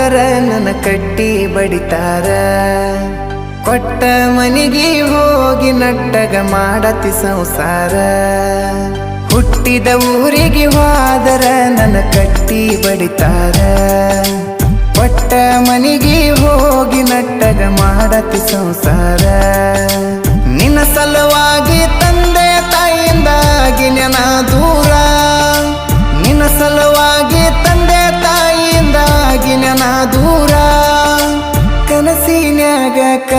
ಹೋದರ ನನ್ನ ಕಟ್ಟಿ ಬಡಿತಾರ ಕೊಟ್ಟ ಮನಿಗೆ ಹೋಗಿ ನಟ್ಟಗ ಮಾಡತಿ ಸಂಸಾರ ಹುಟ್ಟಿದ ಊರಿಗೆ ಹೋದರ ನನ್ನ ಕಟ್ಟಿ ಬಡಿತಾರ ಕೊಟ್ಟ ಮನಿಗೆ ಹೋಗಿ ನಟ್ಟಗ ಮಾಡತಿ ಸಂಸಾರ ನಿನ್ನ ಸಲುವಾಗಿ ತಂದೆ ತಾಯಿಯಿಂದಾಗಿ ನೆನ ದೂರ ನಿನ್ನ ಸಲುವಾಗಿ ತಂದೆ ತಾಯಿಯಿಂದಾಗಿ ನೆನ ದೂರ ಕನಸಿನ್ಯಾಗ ಕರೆ